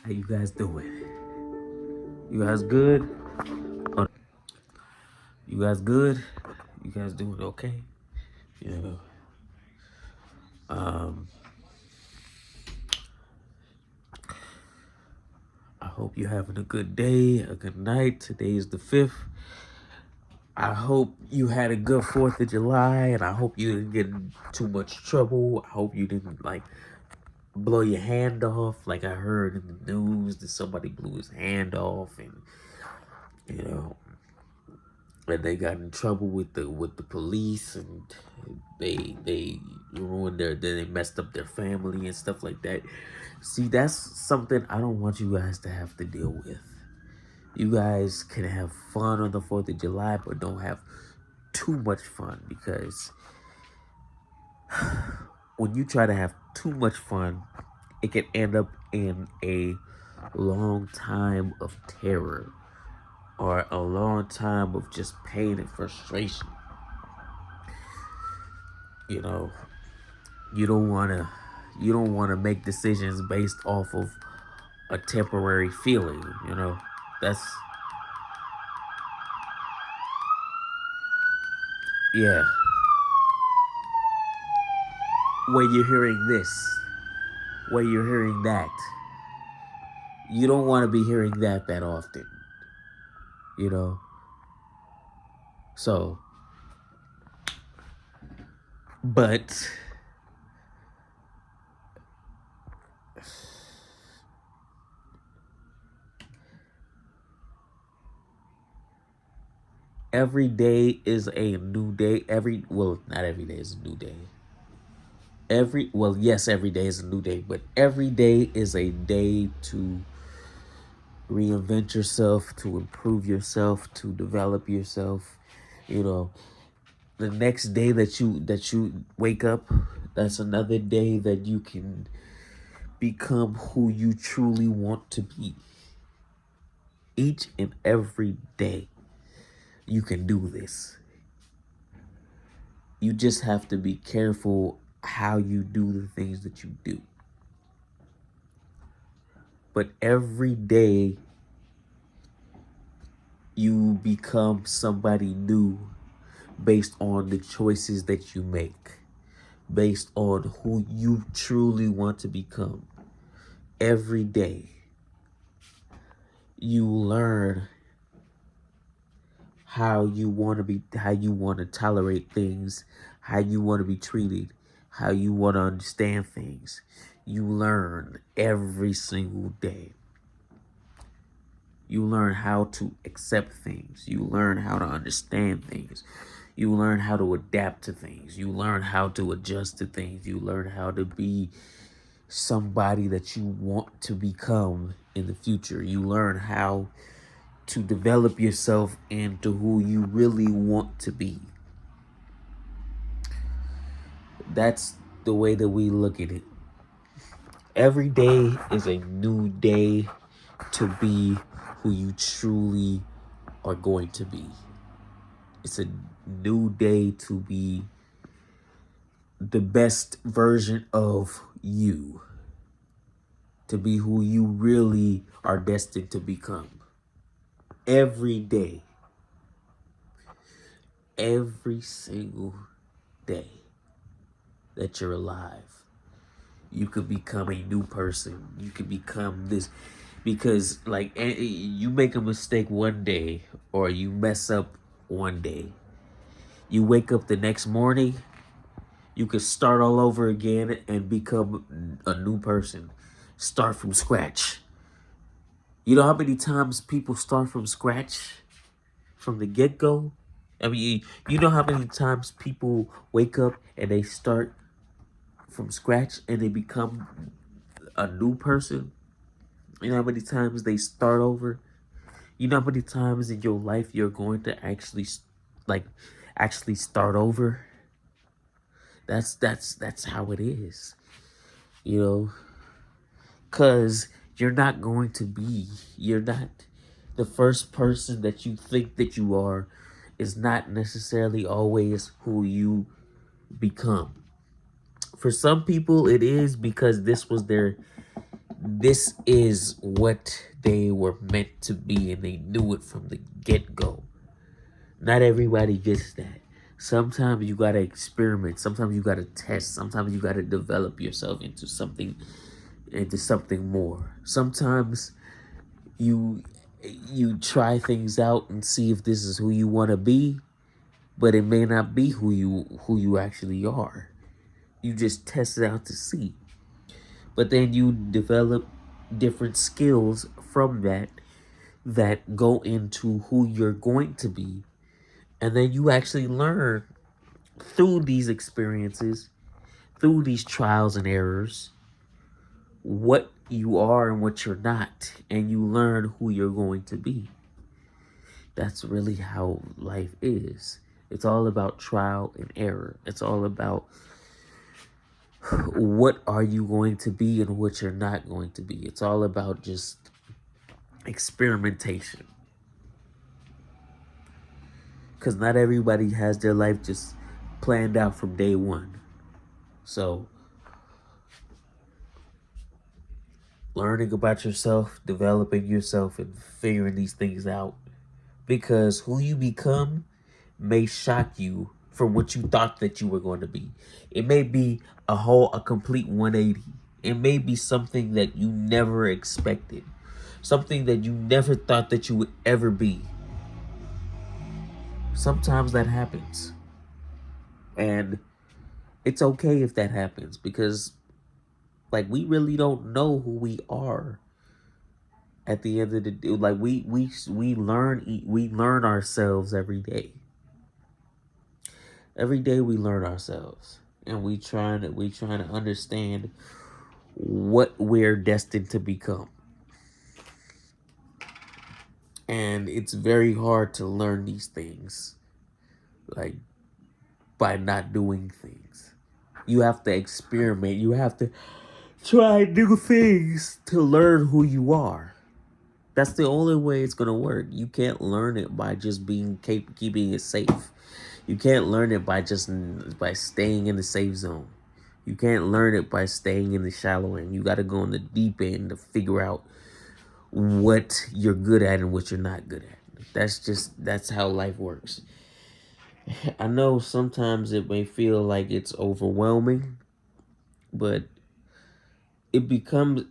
How you guys doing? You guys good? Oh, you guys good? You guys doing okay? Yeah. Um, I hope you're having a good day, a good night. Today is the 5th. I hope you had a good 4th of July, and I hope you didn't get in too much trouble. I hope you didn't, like, blow your hand off. Like I heard in the news that somebody blew his hand off, and, you know, and they got in trouble with the police, and they ruined then they messed up their family and stuff like that. See, that's something I don't want you guys to have to deal with. You guys can have fun on the 4th of July, but don't have too much fun, because when you try to have too much fun, it can end up in a long time of terror, or a long time of just pain and frustration. You know, you don't want to make decisions based off of a temporary feeling. That's yeah. When you're hearing this, when you're hearing that, you don't want to be hearing that often. you know so but every day is a new day. Not every day is a new day. Yes, every day is a new day, but every day is a day to reinvent yourself, to improve yourself, to develop yourself. You know, the next day that you wake up, that's another day that you can become who you truly want to be. Each and every day, you can do this. You just have to be careful how you do the things that you do. But every day, you become somebody new based on the choices that you make, based on who you truly want to become. Every day, you learn how you want to tolerate things, how you want to be treated, how you want to understand things. You learn every single day. You learn how to accept things. You learn how to understand things. You learn how to adapt to things. You learn how to adjust to things. You learn how to be somebody that you want to become in the future. You learn how to develop yourself into who you really want to be. That's the way that we look at it. Every day is a new day to be who you truly are going to be. It's a new day to be the best version of you, to be who you really are destined to become. Every day, every single day that you're alive, you could become a new person. You could become this, because like you make a mistake one day, or you mess up one day, you wake up the next morning, you could start all over again and become a new person. Start from scratch. You know how many times people start from scratch from the get-go? I mean, you know how many times people wake up and they start from scratch and they become a new person? You know how many times they start over? You know how many times in your life you're going to like actually start over? That's how it is. You know, cuz you're not the first person that you think that you are is not necessarily always who you become. For some people it is, because this was this is what they were meant to be, and they knew it from the get-go. Not everybody gets that. Sometimes you gotta experiment. Sometimes you gotta test. Sometimes you gotta develop yourself into something more. Sometimes you you try things out and see if this is who you want to be, but it may not be who you actually are. You just test it out to see. But then you develop different skills from that go into who you're going to be. And then you actually learn through these experiences, through these trials and errors, what you are and what you're not. And you learn who you're going to be. That's really how life is. It's all about trial and error. It's all about what are you going to be and what you're not going to be. It's all about just experimentation. Because not everybody has their life just planned out from day one. So, learning about yourself, developing yourself, and figuring these things out. Because who you become may shock you from what you thought that you were going to be. It may be a complete 180. It may be something that you never expected. Something that you never thought that you would ever be. Sometimes that happens. And it's okay if that happens, because like we really don't know who we are at the end of the day. Like we learn ourselves every day. Every day we learn ourselves, and we trying to understand what we're destined to become. And it's very hard to learn these things, like, by not doing things. You have to experiment. You have to try new things to learn who you are. That's the only way it's gonna work. You can't learn it by just keeping it safe. You can't learn it by staying in the safe zone. You can't learn it by staying in the shallow end. You got to go in the deep end to figure out what you're good at and what you're not good at. That's how life works. I know sometimes it may feel like it's overwhelming, but it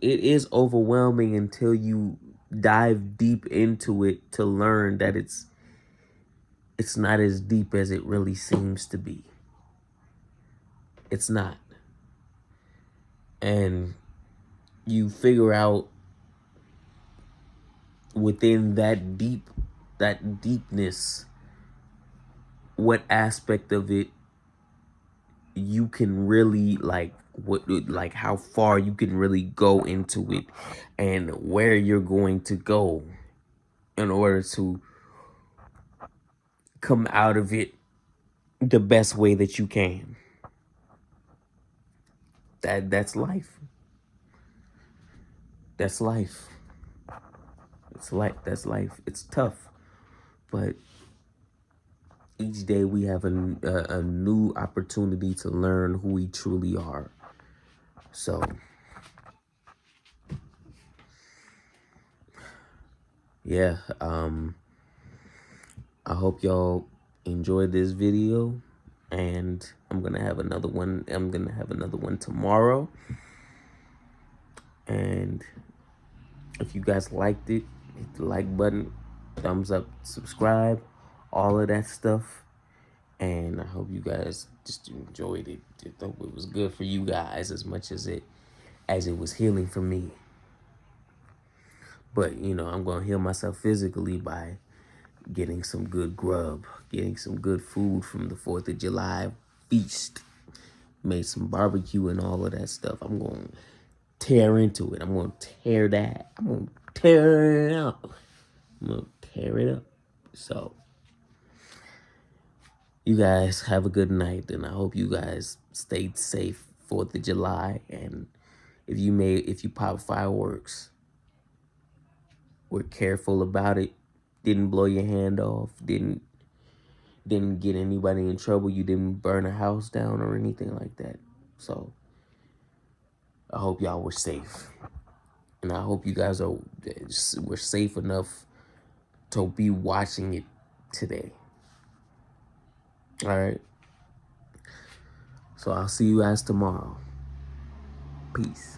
is overwhelming until you dive deep into it to learn that it's not as deep as it really seems to be. It's not. And you figure out within that deepness, what aspect of it you can really like how far you can really go into it, and where you're going to go in order to come out of it the best way that you can. That's life. That's life. That's life. It's tough, but each day we have a new opportunity to learn who we truly are. So, yeah, I hope y'all enjoyed this video, and I'm gonna have another one. I'm gonna have another one tomorrow. And if you guys liked it, hit the like button, thumbs up, subscribe, all of that stuff. And I hope you guys just enjoyed it. I hope it was good for you guys as much as it was healing for me. But I'm gonna heal myself physically by getting some good grub, getting some good food from the 4th of July feast. Made some barbecue and all of that stuff. I'm gonna tear into it. I'm gonna tear that. I'm gonna tear it up. I'm gonna tear it up. So, you guys have a good night, and I hope you guys stayed safe 4th of July. And if you pop fireworks, were careful about it. Didn't blow your hand off. Didn't get anybody in trouble. You didn't burn a house down or anything like that. So I hope y'all were safe. And I hope you guys were safe enough to be watching it today. All right. So I'll see you guys tomorrow. Peace.